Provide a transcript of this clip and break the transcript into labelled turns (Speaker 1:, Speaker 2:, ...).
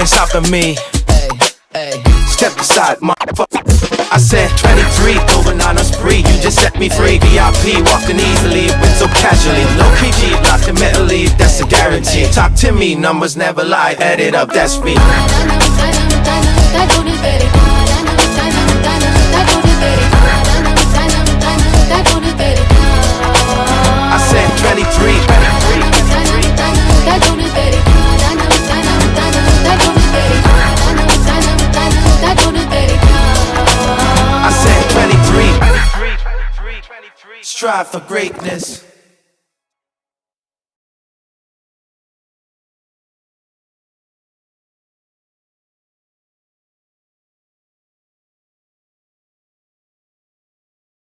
Speaker 1: ain't stopping me.
Speaker 2: Hey, hey.
Speaker 1: Step aside, motherfucker. I said 23, going on a spree. You just set me free. VIP, walking easily, with so casually. No PG, locked in mentally, that's a guarantee. Talk to me, numbers never lie. Add it up, that's me. I said 23. I said 23. Strive for greatness.